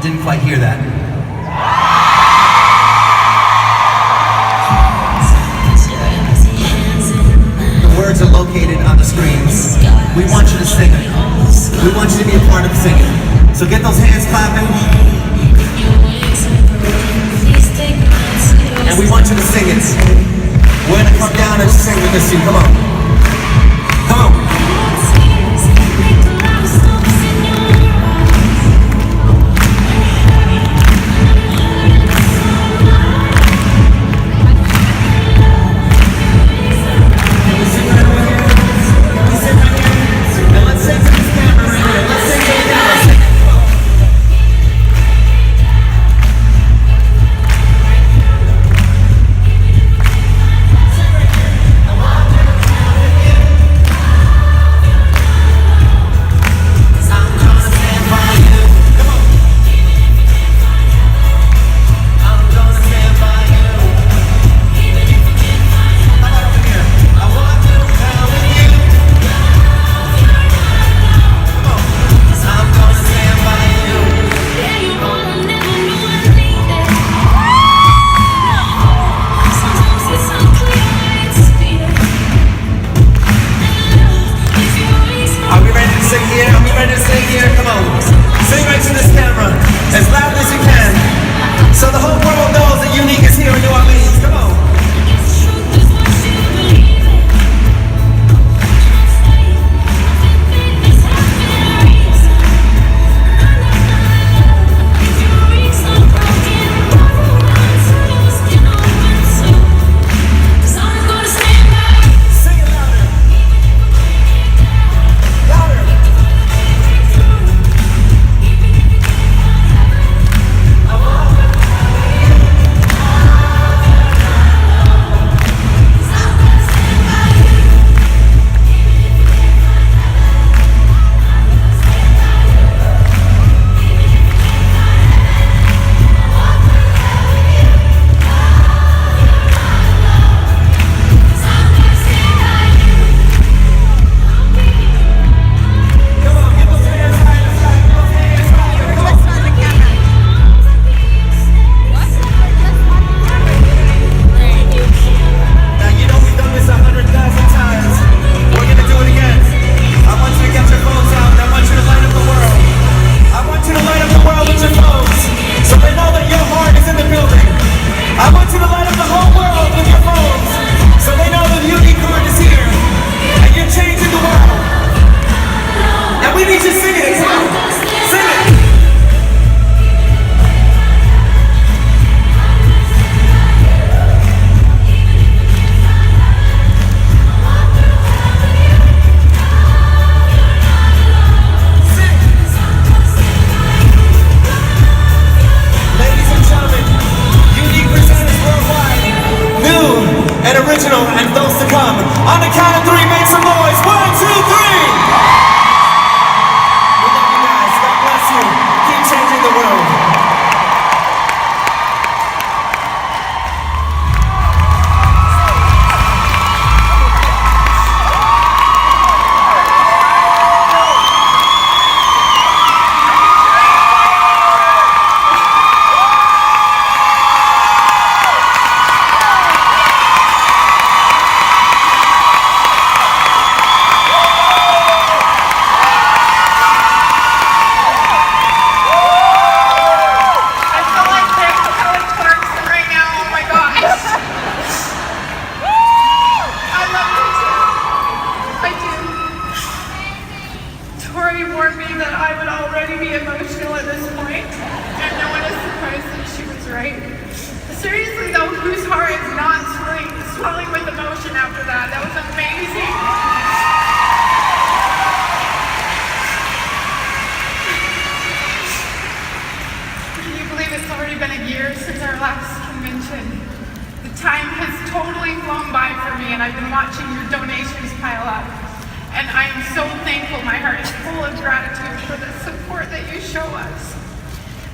didn't quite hear that. The words are located on the screens. We want you to sing it. We want you to be a part of singing. So get those hands clapping. And we want you to sing it. We're gonna come down and sing with us. Come on. Come on.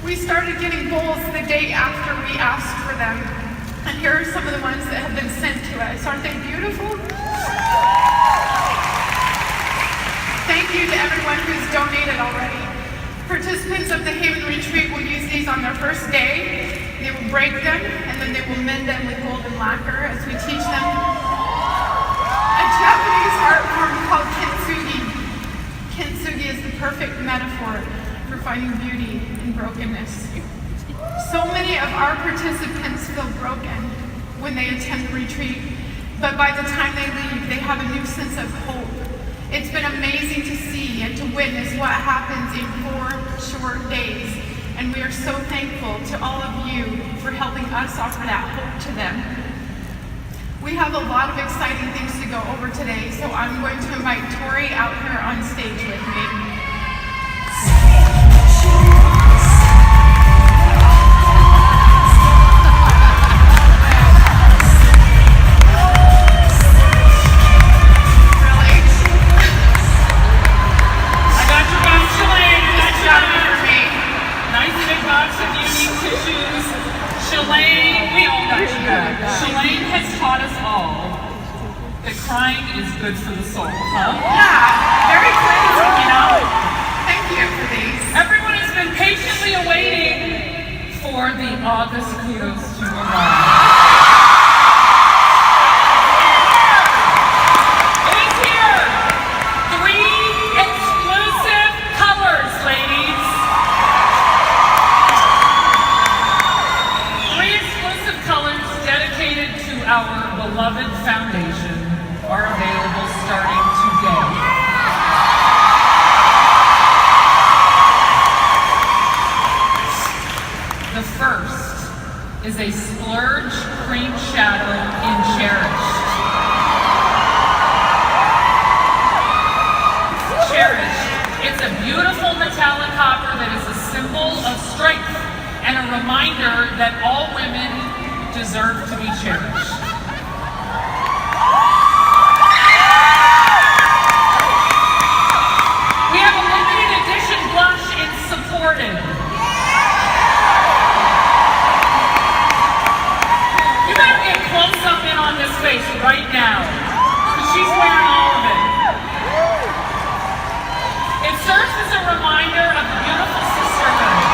We started getting bowls the day after we asked for them. And here are some of the ones that have been sent to us. Aren't they beautiful? Thank you to everyone who's donated already. Participants of the Haven Retreat will use these on their first day. They will break them, and then they will mend them with golden lacquer as we teach them a Japanese art form called kintsugi. Kintsugi is the perfect metaphor for finding beauty in brokenness. So many of our participants feel broken when they attend the retreat, but by the time they leave, they have a new sense of hope. It's been amazing to see and to witness what happens in 4 short days, and we are so thankful to all of you for helping us offer that hope to them. We have a lot of exciting things to go over today, so I'm going to invite Tori out here on stage with me. Shelaine, we all got you back. Shelaine has taught us all that crying is good for the soul, huh? Yeah, very cleansing, you know? Thank you for these. Everyone has been patiently awaiting for the August kudos to arrive. It is here. 3 exclusive colors, ladies. Dedicated to our beloved foundation are available starting today. The first is a splurge cream shadow in Cherished. Cherished. It's a beautiful metallic copper that is a symbol of strength and a reminder that all women deserve to be cherished. We have a limited edition blush in Supported. You better get close up in on this face right now, because she's wearing all of it. It serves as a reminder of the beautiful sisterhood.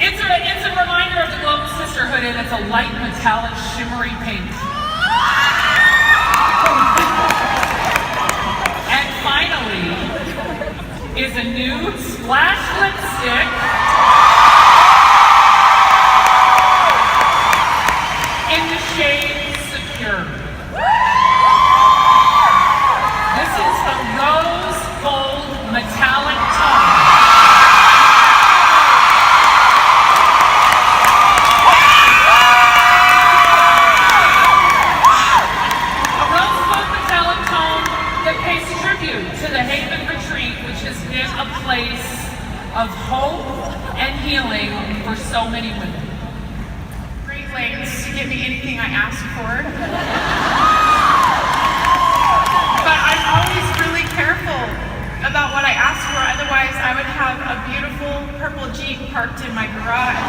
It's a reminder of the global sisterhood, and it's a light metallic shimmery pink. And finally is a nude splash lipstick in the shade Secure. This is the rose gold metallic tone. Of hope and healing for so many women. Great lengths to give me anything I ask for. But I'm always really careful about what I ask for, otherwise I would have a beautiful purple Jeep parked in my garage.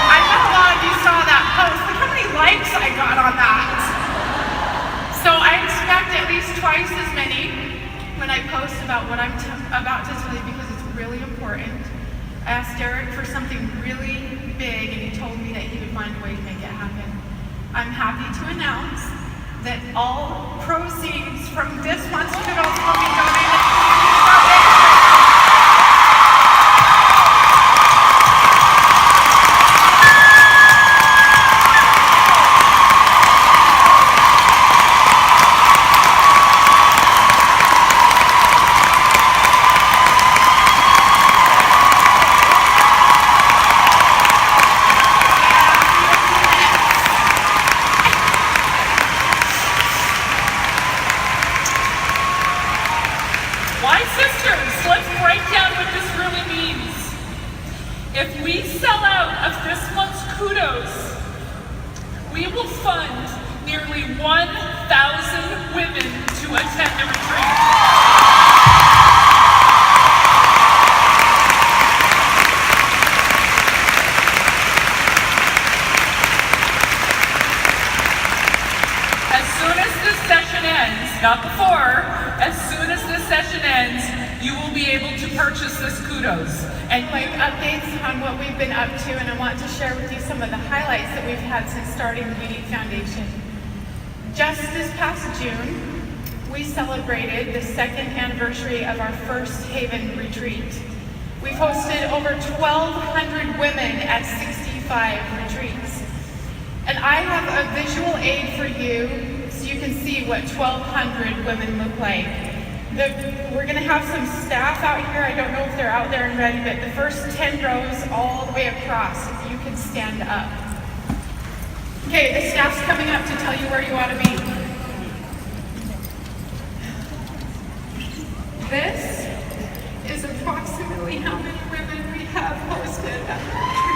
I know a lot of you saw that post. Look how many likes I got on that. So I expect at least twice as many when I post about what I'm about to tell you, because it's really important. I asked Derek for something really big, and he told me that he would find a way to make it happen. I'm happy to announce that all proceeds from this month's kudos will be donated to the Younique Foundation. If we sell out of this month's kudos, we will fund nearly 1,000 women to attend the retreat. Christmas kudos. And like updates on what we've been up to, and I want to share with you some of the highlights that we've had since starting the Younique Foundation. Just this past June, we celebrated the 2nd anniversary of our first Haven retreat. We've hosted over 1,200 women at 65 retreats. And I have a visual aid for you so you can see what 1,200 women look like. We're gonna have some staff out here. I don't know if they're out there and ready, but the first 10 rows all the way across, if you can stand up. Okay, the staff's coming up to tell you where you ought to be. This is approximately how many women we have hosted at the retreat.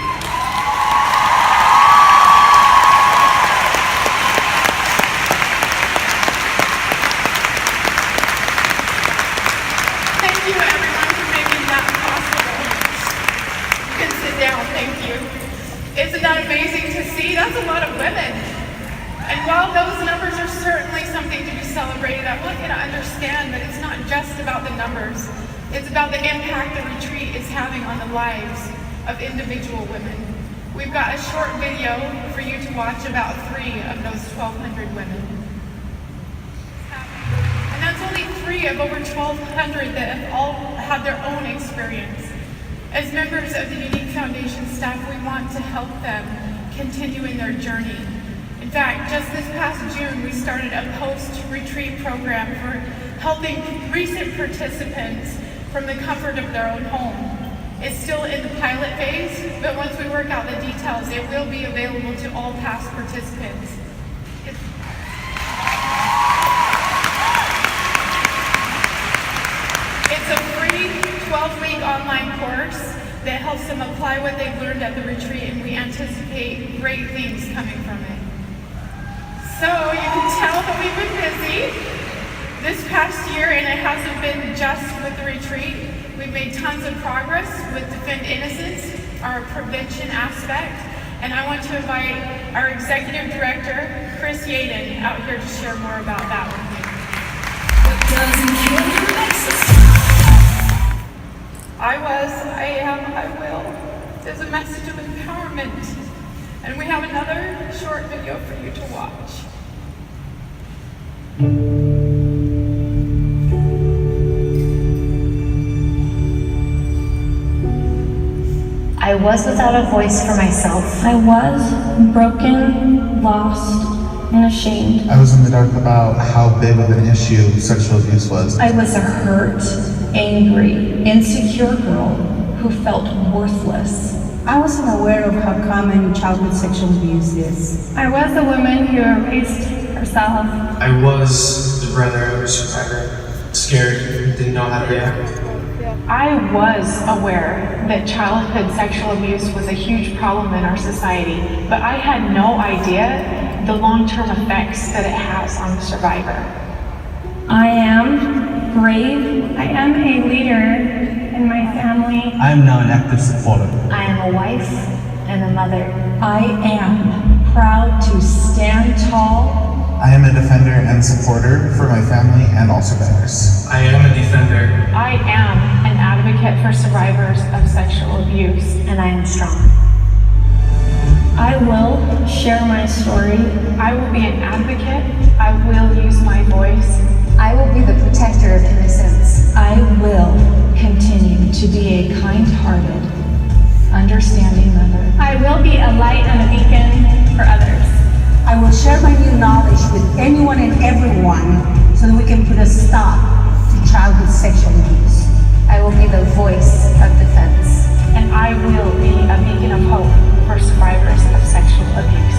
Thank you everyone for making that possible. You can sit down, thank you. Isn't that amazing to see? That's a lot of women. And while those numbers are certainly something to be celebrated, I want you to understand that it's not just about the numbers. It's about the impact the retreat is having on the lives of individual women. We've got a short video for you to watch about 3 of those 1,200 women. And that's only 3 of over 1,200 that have all had their own experience. As members of the Younique Foundation staff, we want to help them continue in their journey. In fact, just this past June, we started a post-retreat program for helping recent participants from the comfort of their own home. It's still in the pilot phase, but once we work out the details, it will be available to all past participants. It's a free 12-week online course that helps them apply what they've learned at the retreat, and we anticipate great things coming from it. So you can tell that we've been busy this past year, and it hasn't been just with the retreat. We've made tons of progress with Defend Innocence, our prevention aspect, and I want to invite our Executive Director, Chris Yaden, out here to share more about that with me. I am, I will. There's a message of empowerment. And we have another short video for you to watch. I was without a voice for myself. I was broken, lost, and ashamed. I was in the dark about how big of an issue sexual abuse was. I was a hurt, angry, insecure girl who felt worthless. I wasn't aware of how common childhood sexual abuse is. I was a woman who erased herself. I was the brother of a survivor, scared, didn't know how to react. I was aware that childhood sexual abuse was a huge problem in our society, but I had no idea the long-term effects that it has on the survivor. I am brave. I am a leader in my family. I am now an active supporter. I am a wife and a mother. I am proud to stand tall. I am a defender and supporter for my family and all survivors. I am a defender. I am an advocate for survivors of sexual abuse. And I am strong. I will share my story. I will be an advocate. I will use my voice. I will be the protector of innocence. I will continue to be a kind-hearted, understanding mother. I will be a light and a beacon for others. I will share my new knowledge with anyone and everyone so that we can put a stop to childhood sexual abuse. I will be the voice of defense. And I will be a beacon of hope for survivors of sexual abuse.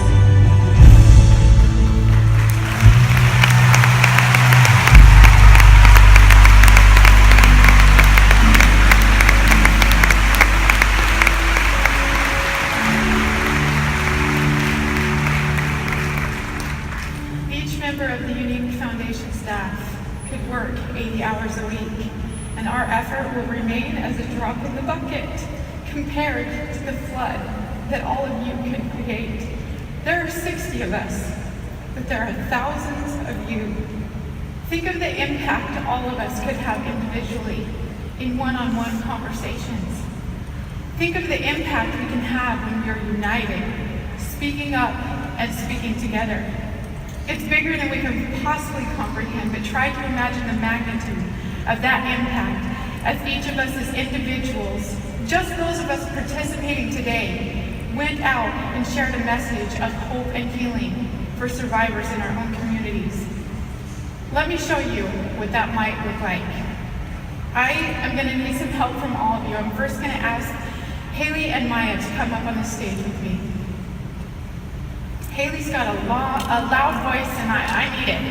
Each member of the Younique Foundation staff could work 80 hours a week, and our effort will remain as a drop in the bucket compared to the flood that all of you can create. There are 60 of us, but there are thousands of you. Think of the impact all of us could have individually in one-on-one conversations. Think of the impact we can have when we are united, speaking up and speaking together. It's bigger than we can possibly comprehend, but try to imagine the magnitude of that impact as each of us as individuals, just those of us participating today, went out and shared a message of hope and healing for survivors in our own communities. Let me show you what that might look like. I am going to need some help from all of you. I'm first going to ask Haley and Maya to come up on the stage with me. Haley's got a loud voice and I need it.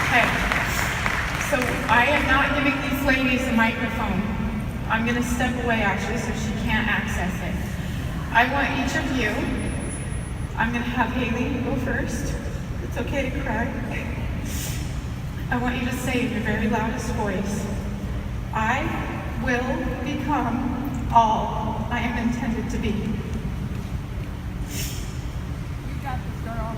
Okay, so I am not giving these ladies a microphone. I'm going to step away actually so she can't access it. I want each of you, I'm going to have Haley go first. It's okay to cry. I want you to say in your very loudest voice, I will become all I am intended to be. You got this, girl.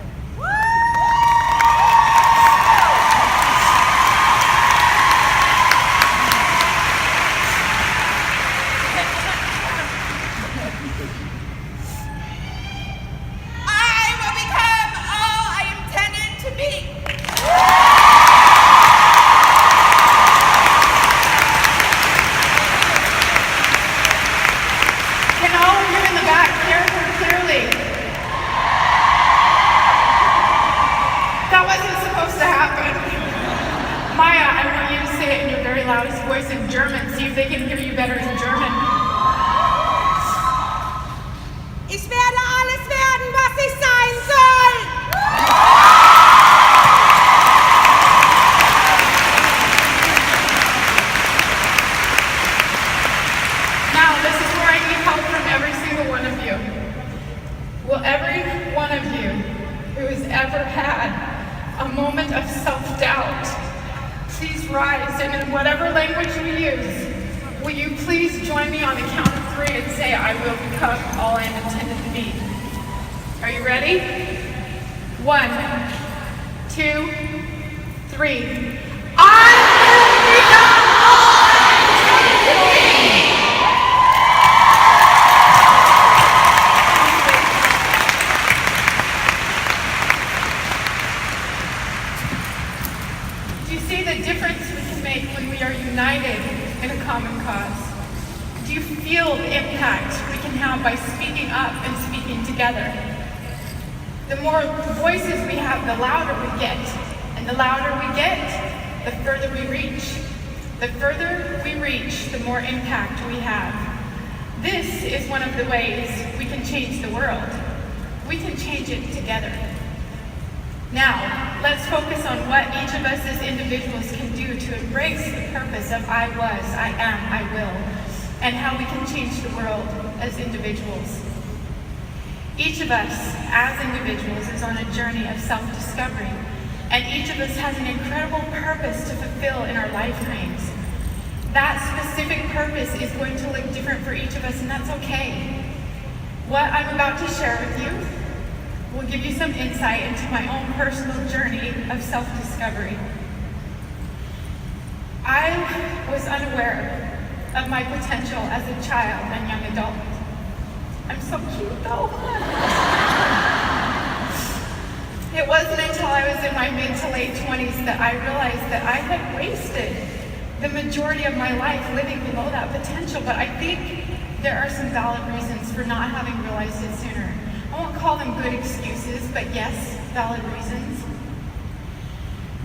The more voices we have, the louder we get. And the louder we get, the further we reach. The further we reach, the more impact we have. This is one of the ways we can change the world. We can change it together. Now, let's focus on what each of us as individuals can do to embrace the purpose of I was, I am, I will, and how we can change the world as individuals. Each of us as individuals is on a journey of self-discovery, and each of us has an incredible purpose to fulfill in our lifetimes. That specific purpose is going to look different for each of us, and that's okay. What I'm about to share with you will give you some insight into my own personal journey of self-discovery. I was unaware of my potential as a child and young adult. I'm so cute though. It wasn't until I was in my mid to late 20s that I realized that I had wasted the majority of my life living below that potential, but I think there are some valid reasons for not having realized it sooner. I won't call them good excuses, but yes, valid reasons.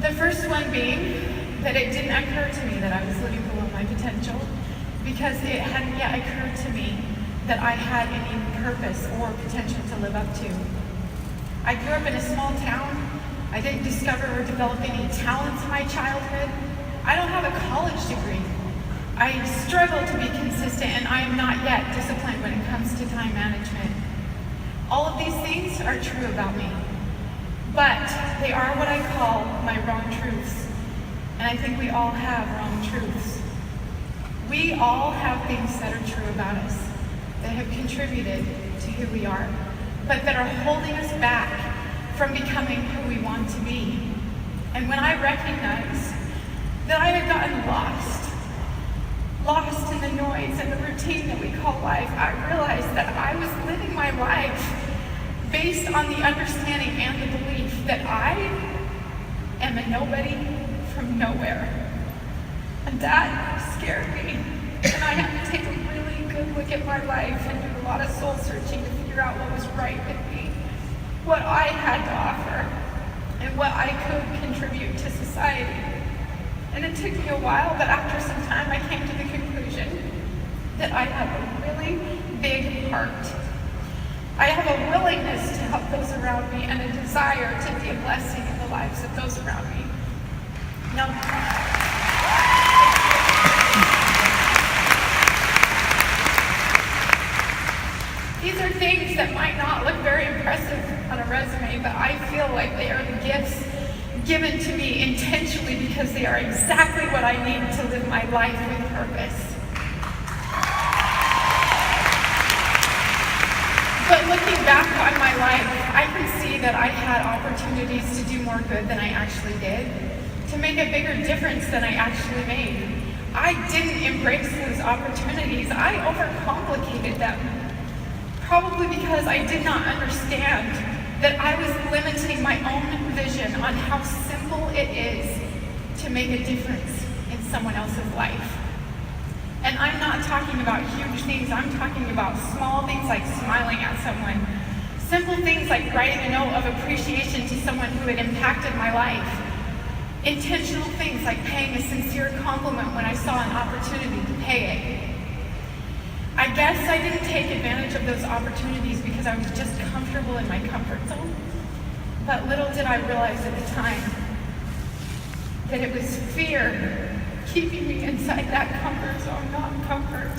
The first one being that it didn't occur to me that I was living below my potential because it hadn't yet occurred to me that I had any purpose or potential to live up to. I grew up in a small town. I didn't discover or develop any talents in my childhood. I don't have a college degree. I struggle to be consistent, and I am not yet disciplined when it comes to time management. All of these things are true about me, but they are what I call my wrong truths. And I think we all have wrong truths. We all have things that are true about us, that have contributed to who we are, but that are holding us back from becoming who we want to be. And when I recognized that I had gotten lost in the noise and the routine that we call life, I realized that I was living my life based on the understanding and the belief that I am a nobody from nowhere. And that scared me. And I had to take a really good look at my life and do a lot of soul searching to figure out what was right with me, what I had to offer, and what I could contribute to society. And it took me a while, but after some time I came to the conclusion that I have a really big heart. I have a willingness to help those around me and a desire to be a blessing in the lives of those around me. Now, these are things that might not look very impressive on a resume, but I feel like they are the gifts given to me intentionally because they are exactly what I need to live my life with purpose. But looking back on my life, I can see that I had opportunities to do more good than I actually did, to make a bigger difference than I actually made. I didn't embrace those opportunities. I overcomplicated them. Probably because I did not understand that I was limiting my own vision on how simple it is to make a difference in someone else's life. And I'm not talking about huge things, I'm talking about small things like smiling at someone, simple things like writing a note of appreciation to someone who had impacted my life, intentional things like paying a sincere compliment when I saw an opportunity to pay it. I guess I didn't take advantage of those opportunities because I was just comfortable in my comfort zone. But little did I realize at the time that it was fear keeping me inside that comfort zone, not comfort.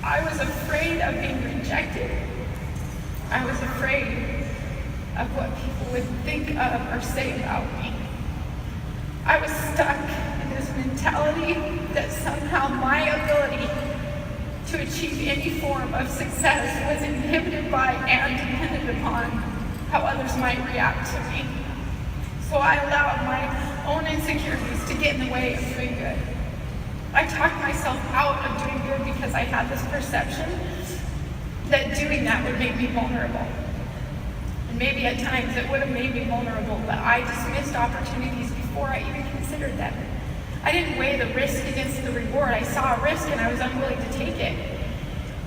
I was afraid of being rejected. I was afraid of what people would think of or say about me. I was stuck in this mentality that somehow my ability to achieve any form of success was inhibited by and dependent upon how others might react to me. So I allowed my own insecurities to get in the way of doing good. I talked myself out of doing good because I had this perception that doing that would make me vulnerable. And maybe at times it would have made me vulnerable, but I dismissed opportunities before I even considered them. I didn't weigh the risk against the reward. I saw a risk and I was unwilling to take it.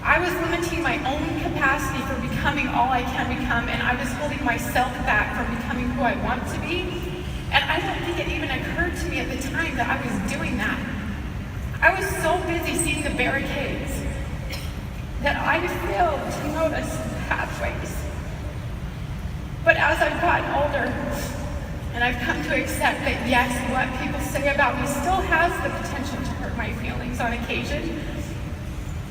I was limiting my own capacity for becoming all I can become, and I was holding myself back from becoming who I want to be. And I don't think it even occurred to me at the time that I was doing that. I was so busy seeing the barricades that I failed to notice the pathways. But as I've gotten older, and I've come to accept that yes, what people say about me still has the potential to hurt my feelings on occasion,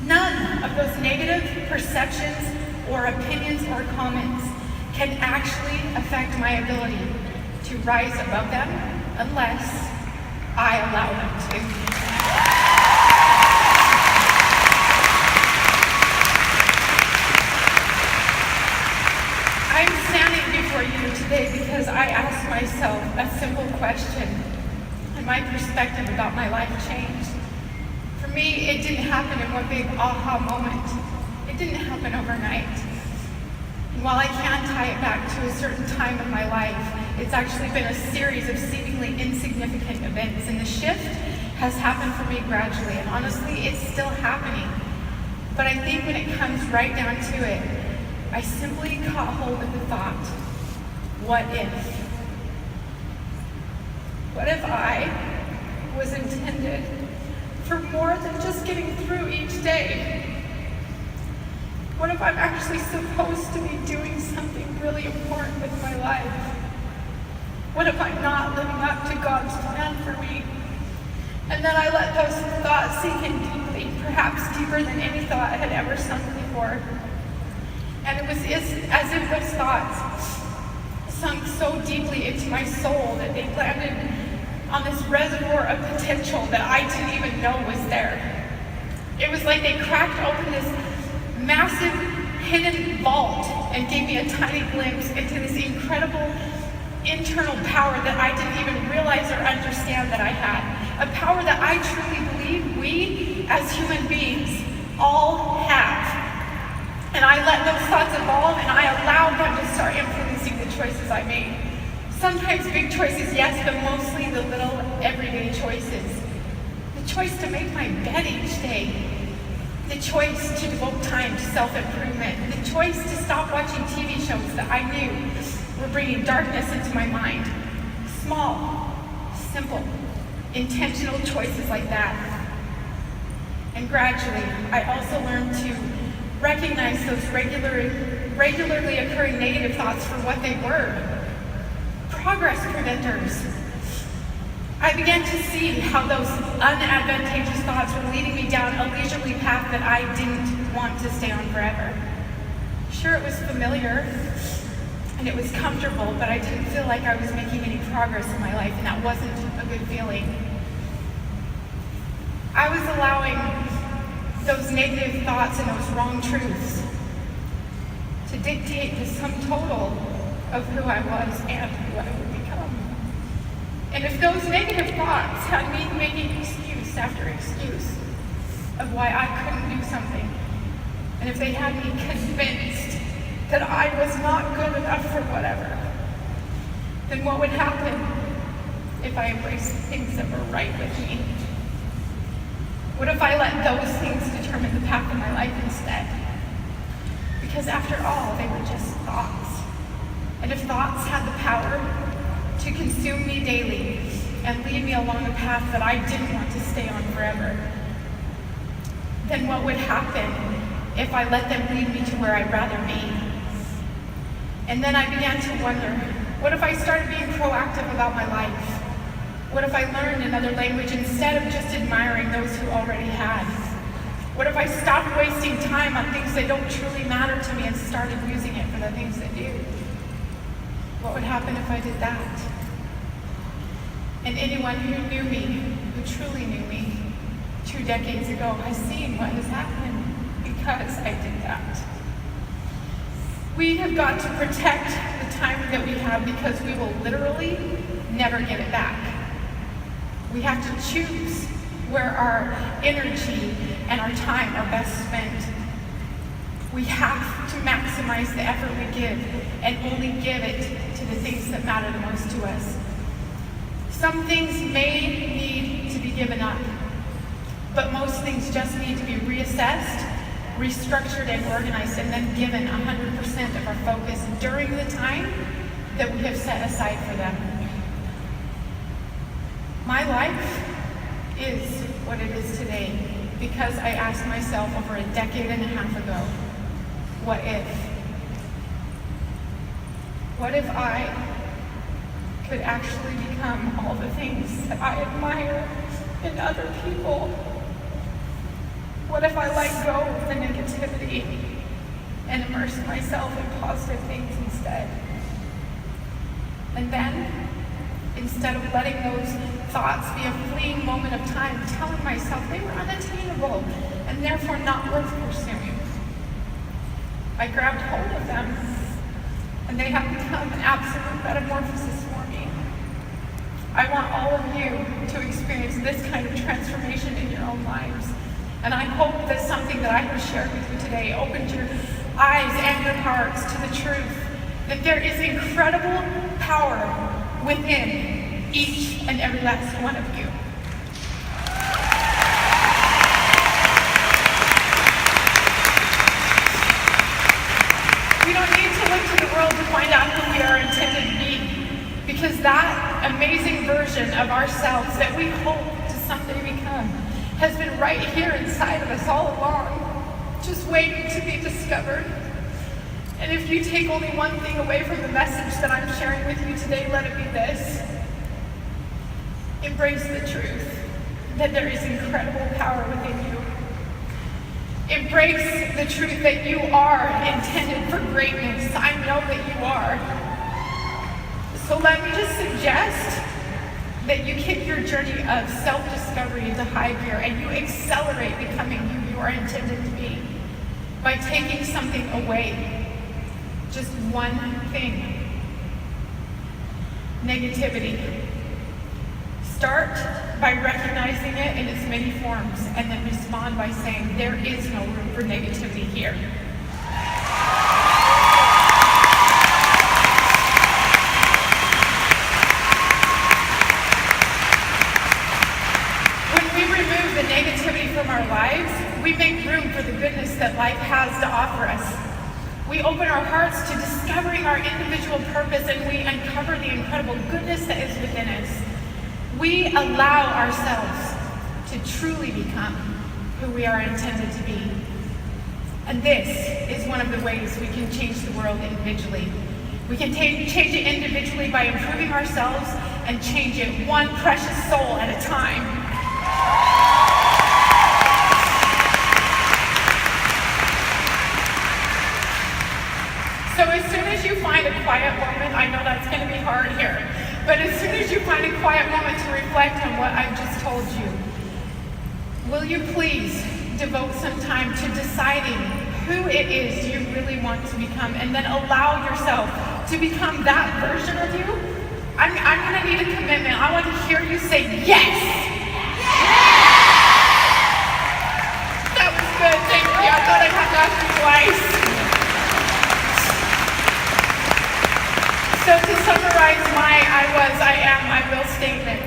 none of those negative perceptions or opinions or comments can actually affect my ability to rise above them unless I allow them to. I'm standing before you today because I asked myself a simple question, and my perspective about my life changed. For me, it didn't happen in one big aha moment. It didn't happen overnight. And while I can tie it back to a certain time in my life, it's actually been a series of seemingly insignificant events, and the shift has happened for me gradually, and honestly, it's still happening. But I think when it comes right down to it, I simply caught hold of the thought, what if? What if I was intended for more than just getting through each day? What if I'm actually supposed to be doing something really important with my life? What if I'm not living up to God's plan for me? And then I let those thoughts sink in deeply, perhaps deeper than any thought had ever sunk before. And it was as if those thoughts sunk so deeply into my soul that they landed on this reservoir of potential that I didn't even know was there. It was like they cracked open this massive hidden vault and gave me a tiny glimpse into this incredible internal power that I didn't even realize or understand that I had. A power that I truly believe we, as human beings, all have. And I let those thoughts evolve, and I allowed them to start influencing the choices I made. Sometimes big choices, yes, but mostly the little everyday choices. The choice to make my bed each day. The choice to devote time to self-improvement. The choice to stop watching TV shows that I knew were bringing darkness into my mind. Small, simple, intentional choices like that. And gradually, I also learned to recognize those regularly occurring negative thoughts for what they were. Progress preventers. I began to see how those unadvantageous thoughts were leading me down a leisurely path that I didn't want to stay on forever. Sure, it was familiar and it was comfortable, but I didn't feel like I was making any progress in my life, and that wasn't a good feeling. I was allowing those negative thoughts and those wrong truths to dictate the sum total of who I was and who I would become. And if those negative thoughts had me making excuse after excuse of why I couldn't do something, and if they had me convinced that I was not good enough for whatever, then what would happen if I embraced things that were right with me? What if I let those things determine the path of my life instead? Because after all, they were just thoughts. And if thoughts had the power to consume me daily and lead me along a path that I didn't want to stay on forever, then what would happen if I let them lead me to where I'd rather be? And then I began to wonder, what if I started being proactive about my life? What if I learned another language instead of just admiring those who already had? What if I stopped wasting time on things that don't truly matter to me and started using it for the things that do? What would happen if I did that? And anyone who knew me, who truly knew me 2 decades ago, has seen what has happened because I did that. We have got to protect the time that we have, because we will literally never get it back. We have to choose where our energy and our time are best spent. We have to maximize the effort we give and only give it to the things that matter the most to us. Some things may need to be given up, but most things just need to be reassessed, restructured, and organized, and then given 100% of our focus during the time that we have set aside for them. My life is what it is today because I asked myself over a decade and a half ago, what if? What if I could actually become all the things that I admire in other people? What if I let go of the negativity and immerse myself in positive things instead? And then, instead of letting those thoughts be a fleeting moment of time, telling myself they were unattainable and therefore not worth pursuing, I grabbed hold of them, and they have become an absolute metamorphosis for me. I want all of you to experience this kind of transformation in your own lives. And I hope that something that I have shared with you today opened your eyes and your hearts to the truth that there is incredible power within each and every last one of you. We don't need to look to the world to find out who we are intended to be, because that amazing version of ourselves that we hope to someday become has been right here inside of us all along, just waiting to be discovered. And if you take only one thing away from the message that I'm sharing with you today, let it be this: embrace the truth that there is incredible power within you. Embrace the truth that you are intended for greatness. I know that you are. So let me just suggest that you kick your journey of self-discovery into high gear and you accelerate becoming who you are intended to be by taking something away, just one thing. Negativity. Start by recognizing it in its many forms and then respond by saying, there is no room for negativity here. When we remove the negativity from our lives, we make room for the goodness that life has to offer us. We open our hearts to discovering our individual purpose, and we uncover the incredible goodness that is within us. We allow ourselves to truly become who we are intended to be. And this is one of the ways we can change the world individually. We can change it individually by improving ourselves and change it one precious soul at a time. So as soon as you find a quiet moment, I know that's going to be hard here, but as soon as you find a quiet moment to reflect on what I've just told you, will you please devote some time to deciding who it is you really want to become, and then allow yourself to become that version of you? I'm going to need a commitment. I want to hear you say yes. That was good. Thank you. I thought I'd have to ask you twice. So to summarize my I was, I am, I will statement,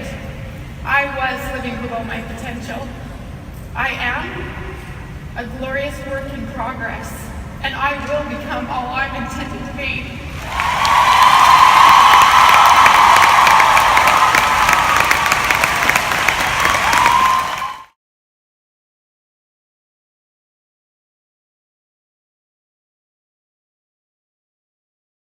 I was living below my potential. I am a glorious work in progress, and I will become all I'm intended to be.